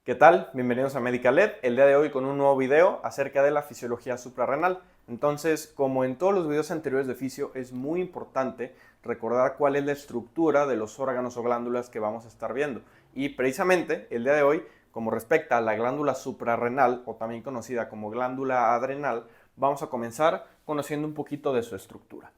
¿Qué tal? Bienvenidos a Medical Ed. El día de hoy con un nuevo video acerca de la fisiología suprarrenal. Entonces, como en todos los videos anteriores de fisio, es muy importante recordar cuál es la estructura de los órganos o glándulas que vamos a estar viendo. Y precisamente el día de hoy, como respecta a la glándula suprarrenal, o también conocida como glándula adrenal, vamos a comenzar conociendo un poquito de su estructura.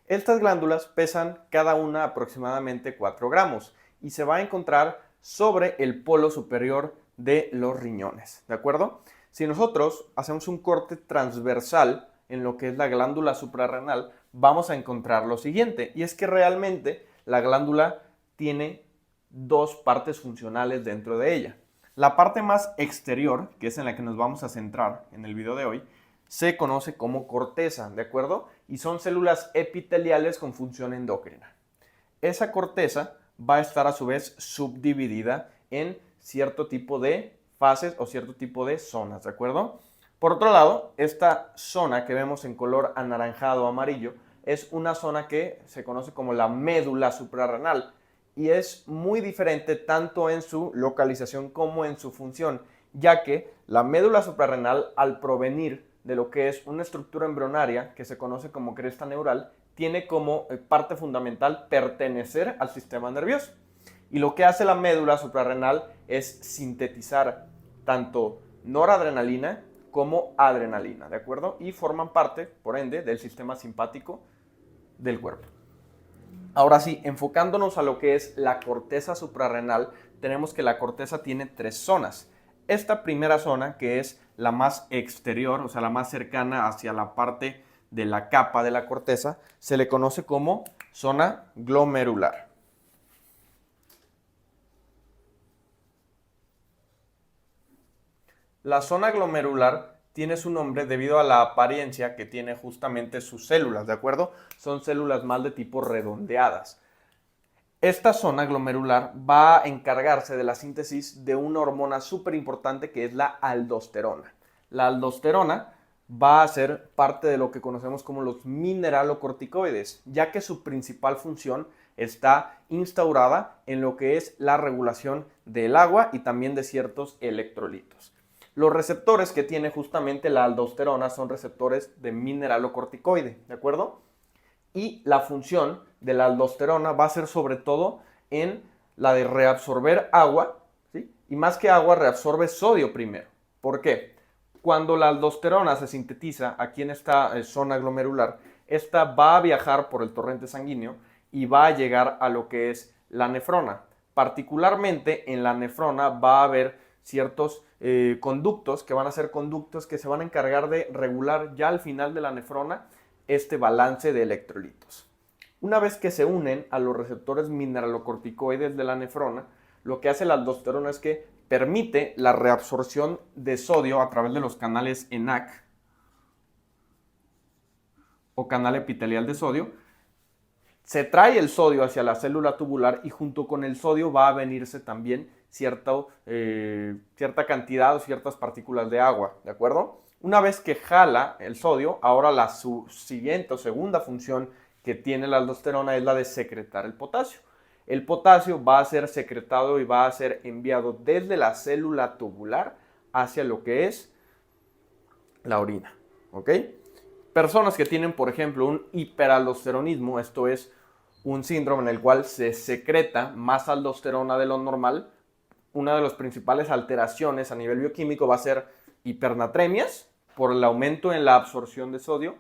Estas glándulas pesan cada una aproximadamente 4 gramos y se va a encontrar sobre el polo superior de los riñones, ¿de acuerdo? Si nosotros hacemos un corte transversal en lo que es la glándula suprarrenal, vamos a encontrar lo siguiente, y es que realmente la glándula tiene dos partes funcionales dentro de ella. La parte más exterior, que es en la que nos vamos a centrar en el video de hoy, se conoce como corteza, ¿de acuerdo? Y son células epiteliales con función endocrina. Esa corteza va a estar a su vez subdividida en cierto tipo de fases o cierto tipo de zonas, ¿de acuerdo? Por otro lado, esta zona que vemos en color anaranjado o amarillo es una zona que se conoce como la médula suprarrenal y es muy diferente tanto en su localización como en su función, ya que la médula suprarrenal, al provenir de lo que es una estructura embrionaria que se conoce como cresta neural, tiene como parte fundamental pertenecer al sistema nervioso. Y lo que hace la médula suprarrenal es sintetizar tanto noradrenalina como adrenalina, ¿de acuerdo? Y forman parte, por ende, del sistema simpático del cuerpo. Ahora sí, enfocándonos a lo que es la corteza suprarrenal, tenemos que la corteza tiene 3 zonas. Esta primera zona, que es la más exterior, o sea, la más cercana hacia la parte de la capa de la corteza, se le conoce como zona glomerular. La zona glomerular tiene su nombre debido a la apariencia que tiene justamente sus células, ¿de acuerdo? Son células más de tipo redondeadas. Esta zona glomerular va a encargarse de la síntesis de una hormona súper importante que es la aldosterona. La aldosterona va a ser parte de lo que conocemos como los mineralocorticoides, ya que su principal función está instaurada en lo que es la regulación del agua y también de ciertos electrolitos. Los receptores que tiene justamente la aldosterona son receptores de mineralocorticoide, ¿de acuerdo? Y la función de la aldosterona va a ser sobre todo en la de reabsorber agua, ¿sí? Y más que agua, reabsorbe sodio primero. ¿Por qué? Cuando la aldosterona se sintetiza aquí en esta zona glomerular, esta va a viajar por el torrente sanguíneo y va a llegar a lo que es la nefrona. Particularmente en la nefrona va a haber ciertos conductos que van a ser conductos que se van a encargar de regular ya al final de la nefrona este balance de electrolitos. Una vez que se unen a los receptores mineralocorticoides de la nefrona, lo que hace la aldosterona es que permite la reabsorción de sodio a través de los canales ENaC o canal epitelial de sodio. Se trae el sodio hacia la célula tubular y junto con el sodio va a venirse también cierta cantidad o ciertas partículas de agua, ¿de acuerdo? Una vez que jala el sodio, ahora la siguiente o segunda función que tiene la aldosterona es la de secretar el potasio. El potasio va a ser secretado y va a ser enviado desde la célula tubular hacia lo que es la orina, ¿ok? Personas que tienen, por ejemplo, un hiperaldosteronismo, esto es un síndrome en el cual se secreta más aldosterona de lo normal, una de las principales alteraciones a nivel bioquímico va a ser hipernatremias por el aumento en la absorción de sodio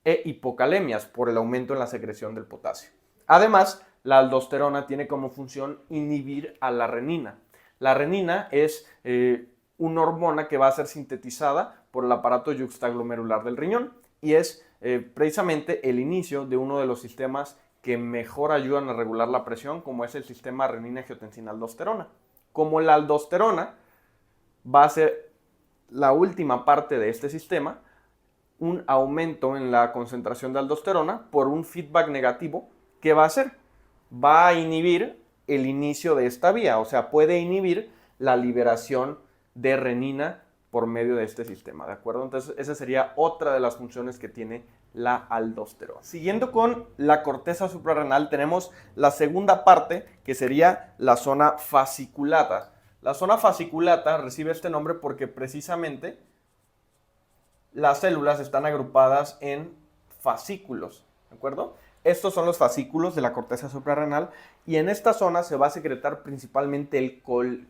e hipocalemias por el aumento en la secreción del potasio. Además, la aldosterona tiene como función inhibir a la renina. La renina es una hormona que va a ser sintetizada por el aparato yuxtaglomerular del riñón y es precisamente el inicio de uno de los sistemas que mejor ayudan a regular la presión, como es el sistema renina-angiotensina-aldosterona. Como la aldosterona va a ser la última parte de este sistema, un aumento en la concentración de aldosterona por un feedback negativo, ¿qué va a hacer? Va a inhibir el inicio de esta vía, o sea, puede inhibir la liberación de renina por medio de este sistema, ¿de acuerdo? Entonces, esa sería otra de las funciones que tiene la aldosterona. Siguiendo con la corteza suprarrenal, tenemos la segunda parte, que sería la zona fasciculada. La zona fasciculata recibe este nombre porque precisamente las células están agrupadas en fascículos, ¿de acuerdo? Estos son los fascículos de la corteza suprarrenal y en esta zona se va a secretar principalmente el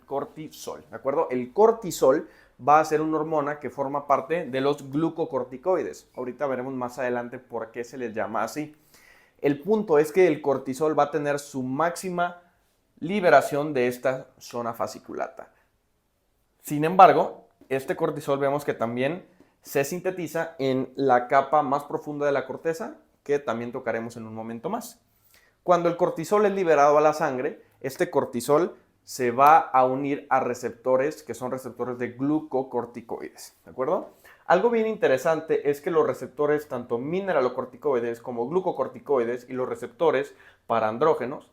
cortisol, ¿de acuerdo? El cortisol va a ser una hormona que forma parte de los glucocorticoides. Ahorita veremos más adelante por qué se les llama así. El punto es que el cortisol va a tener su máxima liberación de esta zona fasciculata. Sin embargo, este cortisol vemos que también se sintetiza en la capa más profunda de la corteza, que también tocaremos en un momento más. Cuando el cortisol es liberado a la sangre, este cortisol se va a unir a receptores que son receptores de glucocorticoides, ¿de acuerdo? Algo bien interesante es que los receptores, tanto mineralocorticoides como glucocorticoides y los receptores para andrógenos,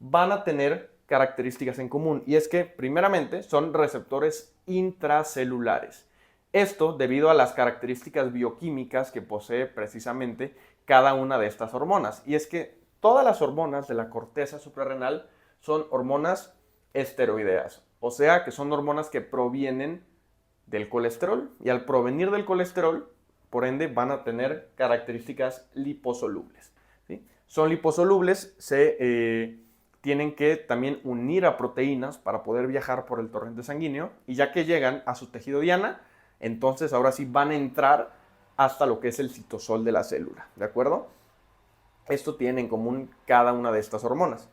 van a tener características en común, y es que primeramente son receptores intracelulares. Esto debido a las características bioquímicas que posee precisamente cada una de estas hormonas, y es que todas las hormonas de la corteza suprarrenal son hormonas esteroideas, o sea que son hormonas que provienen del colesterol, y al provenir del colesterol, por ende, van a tener características liposolubles, ¿sí? Son liposolubles, tienen que también unir a proteínas para poder viajar por el torrente sanguíneo, y ya que llegan a su tejido diana, entonces ahora sí van a entrar hasta lo que es el citosol de la célula, ¿de acuerdo? Esto tiene en común cada una de estas hormonas.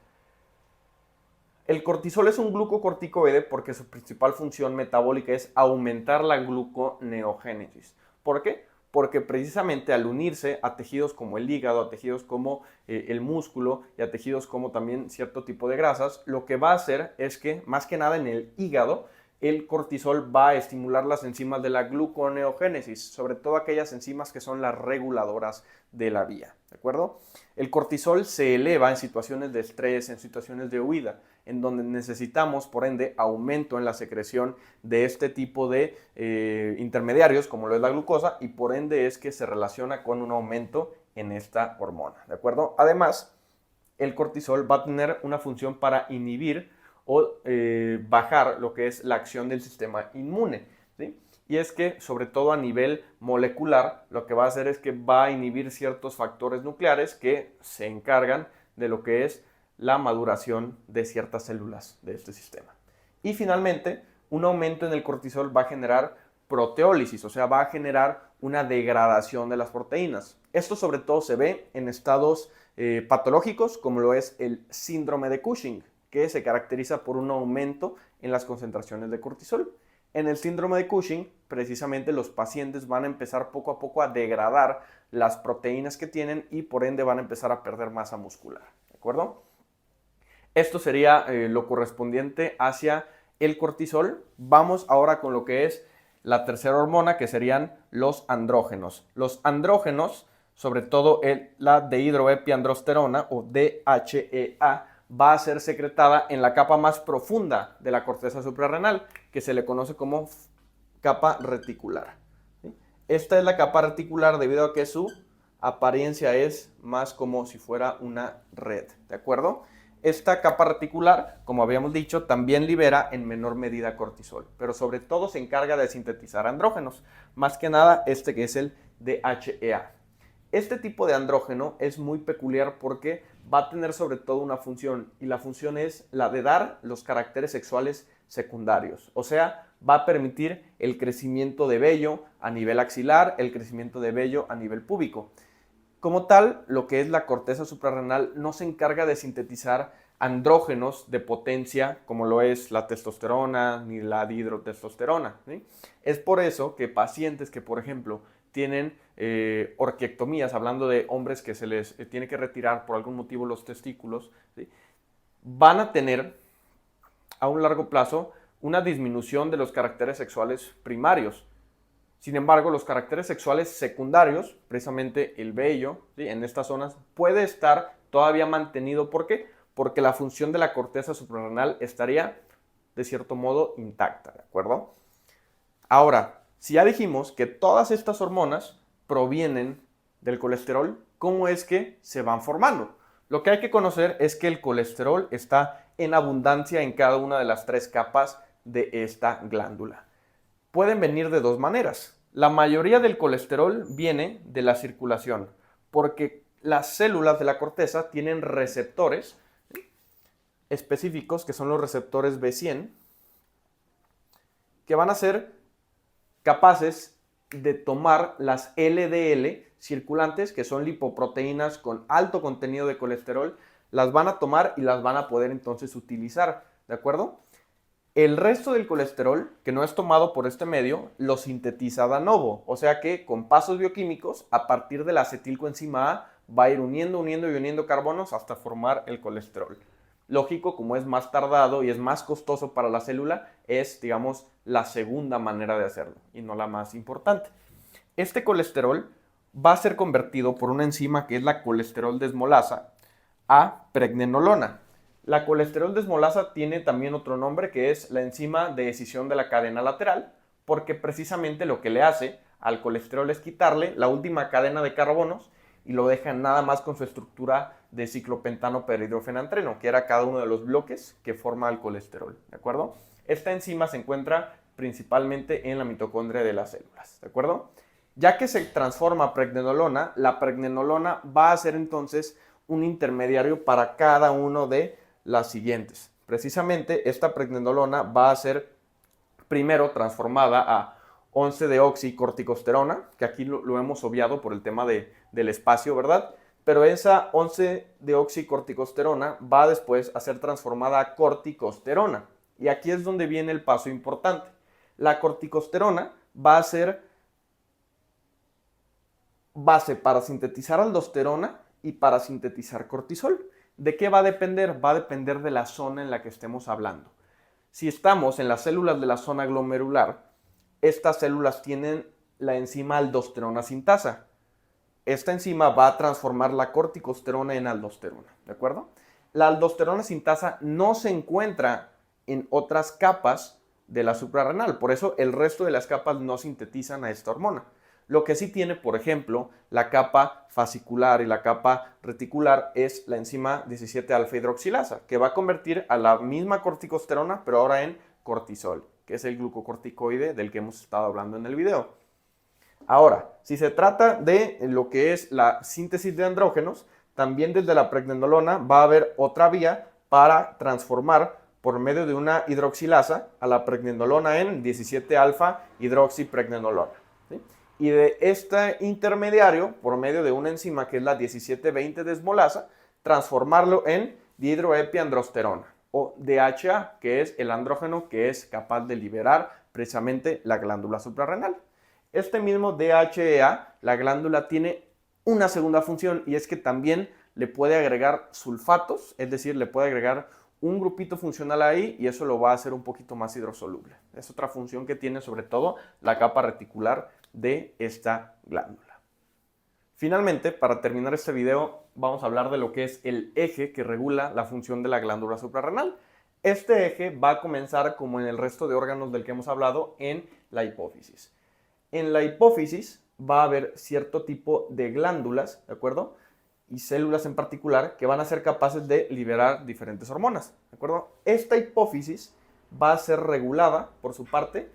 El cortisol es un glucocorticoide porque su principal función metabólica es aumentar la gluconeogénesis. ¿Por qué? Porque precisamente al unirse a tejidos como el hígado, a tejidos como el músculo y a tejidos como también cierto tipo de grasas, lo que va a hacer es que, más que nada en el hígado, el cortisol va a estimular las enzimas de la gluconeogénesis, sobre todo aquellas enzimas que son las reguladoras de la vía, ¿de acuerdo? El cortisol se eleva en situaciones de estrés, en situaciones de huida, en donde necesitamos, por ende, aumento en la secreción de este tipo de intermediarios, como lo es la glucosa, y por ende es que se relaciona con un aumento en esta hormona, ¿de acuerdo? Además, el cortisol va a tener una función para inhibir o bajar lo que es la acción del sistema inmune, ¿sí? Y es que, sobre todo a nivel molecular, lo que va a hacer es que va a inhibir ciertos factores nucleares que se encargan de lo que es la maduración de ciertas células de este sistema. Y finalmente, un aumento en el cortisol va a generar proteólisis, o sea, va a generar una degradación de las proteínas. Esto sobre todo se ve en estados patológicos, como lo es el síndrome de Cushing, que se caracteriza por un aumento en las concentraciones de cortisol. En el síndrome de Cushing, precisamente los pacientes van a empezar poco a poco a degradar las proteínas que tienen y por ende van a empezar a perder masa muscular, ¿de acuerdo? Esto sería lo correspondiente hacia el cortisol. Vamos ahora con lo que es la tercera hormona, que serían los andrógenos. Los andrógenos, sobre todo la dehidroepiandrosterona o DHEA, va a ser secretada en la capa más profunda de la corteza suprarrenal, que se le conoce como capa reticular. ¿Sí? Esta es la capa reticular debido a que su apariencia es más como si fuera una red, ¿de acuerdo? Esta capa reticular, como habíamos dicho, también libera en menor medida cortisol, pero sobre todo se encarga de sintetizar andrógenos, más que nada este que es el DHEA. Este tipo de andrógeno es muy peculiar porque va a tener sobre todo una función, y la función es la de dar los caracteres sexuales secundarios, o sea, va a permitir el crecimiento de vello a nivel axilar, el crecimiento de vello a nivel púbico. Como tal, lo que es la corteza suprarrenal no se encarga de sintetizar andrógenos de potencia como lo es la testosterona ni la dihidrotestosterona, ¿sí? Es por eso que pacientes que, por ejemplo, tienen orquiectomías, hablando de hombres que se les tiene que retirar por algún motivo los testículos, ¿sí?, van a tener a un largo plazo una disminución de los caracteres sexuales primarios. Sin embargo, los caracteres sexuales secundarios, precisamente el vello, ¿sí?, en estas zonas, puede estar todavía mantenido. ¿Por qué? Porque la función de la corteza suprarrenal estaría, de cierto modo, intacta, ¿de acuerdo? Ahora, si ya dijimos que todas estas hormonas provienen del colesterol, ¿cómo es que se van formando? Lo que hay que conocer es que el colesterol está en abundancia en cada una de las tres capas de esta glándula. Pueden venir de dos maneras. La mayoría del colesterol viene de la circulación, porque las células de la corteza tienen receptores específicos, que son los receptores B100, que van a ser capaces de tomar las LDL circulantes, que son lipoproteínas con alto contenido de colesterol, las van a tomar y las van a poder entonces utilizar, ¿de acuerdo? El resto del colesterol, que no es tomado por este medio, lo sintetiza de novo, o sea que con pasos bioquímicos, a partir de la acetilcoenzima A, va a ir uniendo carbonos hasta formar el colesterol. Lógico, como es más tardado y es más costoso para la célula, es, digamos, la segunda manera de hacerlo y no la más importante. Este colesterol va a ser convertido por una enzima que es la colesterol desmolasa a pregnenolona. La colesterol desmolasa tiene también otro nombre, que es la enzima de escisión de la cadena lateral, porque precisamente lo que le hace al colesterol es quitarle la última cadena de carbonos y lo deja nada más con su estructura de ciclopentano perhidrofenantreno, que era cada uno de los bloques que forma el colesterol, ¿de acuerdo? Esta enzima se encuentra principalmente en la mitocondria de las células, ¿de acuerdo? Ya que se transforma a pregnenolona, la pregnenolona va a ser entonces un intermediario para cada uno de las siguientes. Precisamente esta pregnenolona va a ser primero transformada a 11-deoxicorticosterona, que aquí lo hemos obviado por el tema del espacio, ¿verdad? Pero esa 11-deoxicorticosterona va después a ser transformada a corticosterona. Y aquí es donde viene el paso importante. La corticosterona va a ser base para sintetizar aldosterona y para sintetizar cortisol. ¿De qué va a depender? Va a depender de la zona en la que estemos hablando. Si estamos en las células de la zona glomerular, estas células tienen la enzima aldosterona sintasa. Esta enzima va a transformar la corticosterona en aldosterona, ¿de acuerdo? La aldosterona sintasa no se encuentra en otras capas de la suprarrenal, por eso el resto de las capas no sintetizan a esta hormona. Lo que sí tiene, por ejemplo, la capa fascicular y la capa reticular es la enzima 17-alfa hidroxilasa, que va a convertir a la misma corticosterona, pero ahora en cortisol, que es el glucocorticoide del que hemos estado hablando en el video. Ahora, si se trata de lo que es la síntesis de andrógenos, también desde la pregnenolona va a haber otra vía para transformar por medio de una hidroxilasa a la pregnenolona en 17-alfa hidroxipregnenolona, ¿sí? Y de este intermediario, por medio de una enzima que es la 17-20 desmolasa, transformarlo en dihidroepiandrosterona o DHA, que es el andrógeno que es capaz de liberar precisamente la glándula suprarrenal. Este mismo DHEA, la glándula tiene una segunda función y es que también le puede agregar sulfatos, es decir, le puede agregar un grupito funcional ahí y eso lo va a hacer un poquito más hidrosoluble. Es otra función que tiene sobre todo la capa reticular de esta glándula. Finalmente, para terminar este video, vamos a hablar de lo que es el eje que regula la función de la glándula suprarrenal. Este eje va a comenzar, como en el resto de órganos del que hemos hablado, en la hipófisis. En la hipófisis va a haber cierto tipo de glándulas, ¿de acuerdo? Y células en particular que van a ser capaces de liberar diferentes hormonas, ¿de acuerdo? Esta hipófisis va a ser regulada, por su parte,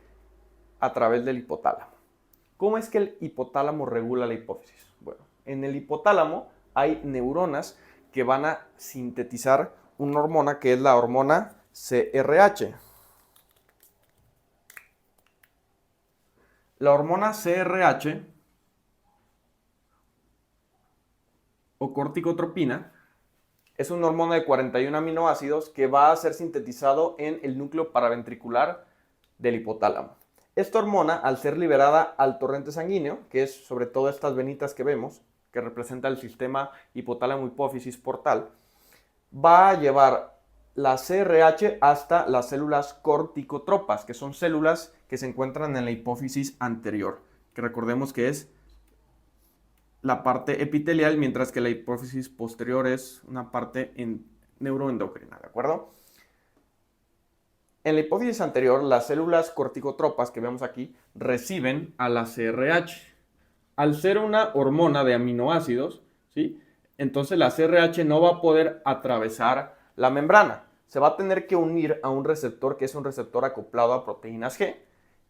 a través del hipotálamo. ¿Cómo es que el hipotálamo regula la hipófisis? Bueno, en el hipotálamo hay neuronas que van a sintetizar una hormona que es la hormona CRH. La hormona CRH o corticotropina es una hormona de 41 aminoácidos que va a ser sintetizado en el núcleo paraventricular del hipotálamo. Esta hormona, al ser liberada al torrente sanguíneo, que es sobre todo estas venitas que vemos, que representa el sistema hipotálamo-hipófisis portal, va a llevar la CRH hasta las células corticotropas, que son células que se encuentran en la hipófisis anterior, que recordemos que es la parte epitelial, mientras que la hipófisis posterior es una parte neuroendocrina, ¿de acuerdo? En la hipófisis anterior, las células corticotropas que vemos aquí reciben a la CRH. Al ser una hormona de aminoácidos, ¿sí? Entonces la CRH no va a poder atravesar la membrana. se va a tener que unir a un receptor que es un receptor acoplado a proteínas G.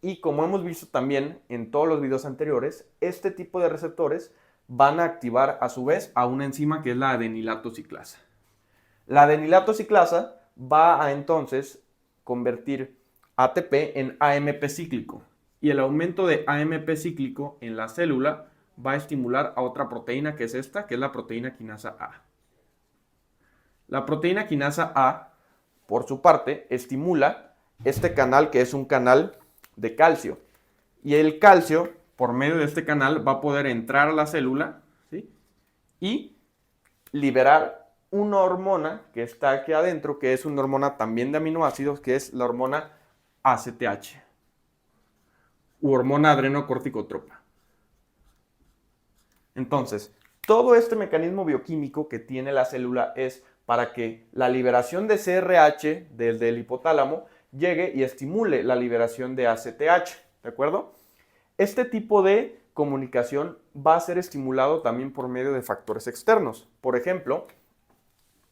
Y como hemos visto también en todos los videos anteriores, este tipo de receptores van a activar a su vez a una enzima que es la adenilato ciclasa. La adenilato ciclasa va a entonces convertir ATP en AMP cíclico. Y el aumento de AMP cíclico en la célula va a estimular a otra proteína que es esta, que es la proteína quinasa A. La proteína quinasa A, por su parte, estimula este canal que es un canal de calcio. Y el calcio, por medio de este canal, va a poder entrar a la célula, ¿sí?, y liberar una hormona que está aquí adentro, que es una hormona también de aminoácidos, que es la hormona ACTH, u hormona adrenocorticotropa. Entonces, todo este mecanismo bioquímico que tiene la célula es para que la liberación de CRH desde el hipotálamo llegue y estimule la liberación de ACTH, ¿de acuerdo? Este tipo de comunicación va a ser estimulado también por medio de factores externos. Por ejemplo,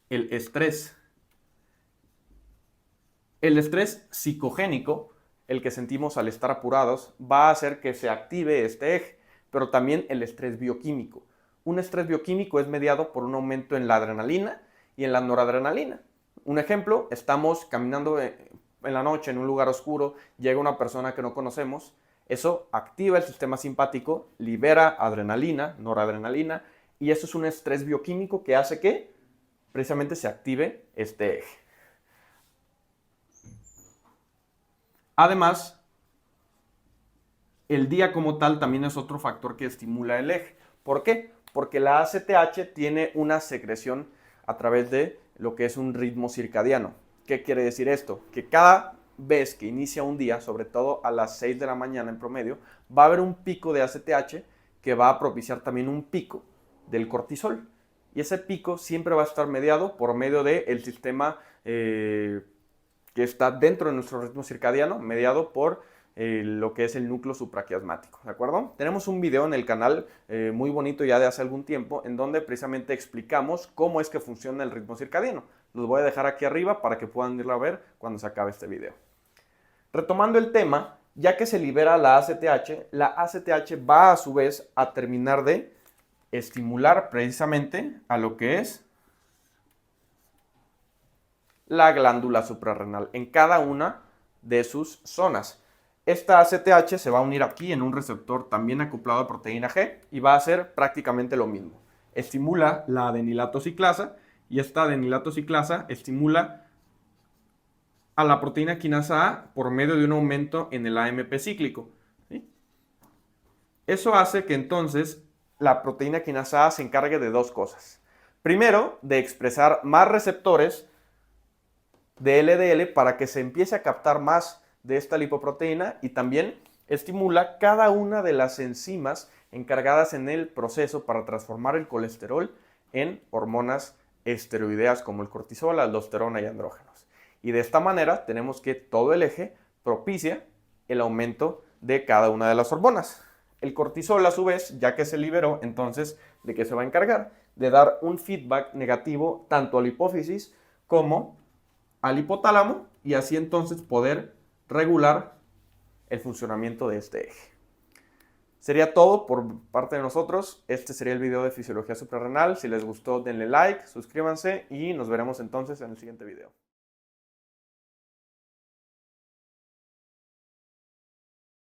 el estrés. El estrés psicogénico, el que sentimos al estar apurados, va a hacer que se active este eje, pero también el estrés bioquímico. Un estrés bioquímico es mediado por un aumento en la adrenalina y en la noradrenalina. Un ejemplo, estamos caminando en la noche en un lugar oscuro, llega una persona que no conocemos, eso activa el sistema simpático, libera adrenalina, noradrenalina, y eso es un estrés bioquímico que hace que precisamente se active este eje. Además, el día como tal también es otro factor que estimula el eje. ¿Por qué? Porque la ACTH tiene una secreción a través de lo que es un ritmo circadiano. ¿Qué quiere decir esto? Que cada vez que inicia un día, sobre todo a las 6 de la mañana en promedio, va a haber un pico de ACTH que va a propiciar también un pico del cortisol. Y ese pico siempre va a estar mediado por medio del sistema que está dentro de nuestro ritmo circadiano, mediado por lo que es el núcleo supraquiasmático, ¿de acuerdo? Tenemos un video en el canal muy bonito ya de hace algún tiempo en donde precisamente explicamos cómo es que funciona el ritmo circadiano. Los voy a dejar aquí arriba para que puedan irlo a ver cuando se acabe este video. Retomando el tema, ya que se libera la ACTH va a su vez a terminar de estimular precisamente a lo que es la glándula suprarrenal en cada una de sus zonas. Esta ACTH se va a unir aquí en un receptor también acoplado a proteína G y va a hacer prácticamente lo mismo. Estimula la adenilato ciclasa y esta adenilato ciclasa estimula a la proteína quinasa A por medio de un aumento en el AMP cíclico, ¿sí? Eso hace que entonces la proteína quinasa A se encargue de dos cosas. Primero, de expresar más receptores de LDL para que se empiece a captar más de esta lipoproteína y también estimula cada una de las enzimas encargadas en el proceso para transformar el colesterol en hormonas esteroideas como el cortisol, aldosterona y andrógenos. Y de esta manera tenemos que todo el eje propicia el aumento de cada una de las hormonas. El cortisol, a su vez, ya que se liberó, entonces, ¿de qué se va a encargar? De dar un feedback negativo tanto a la hipófisis como al hipotálamo y así entonces poder regular el funcionamiento de este eje. Sería todo por parte de nosotros. Este sería el video de fisiología suprarrenal. Si les gustó, denle like, suscríbanse y nos veremos entonces en el siguiente video.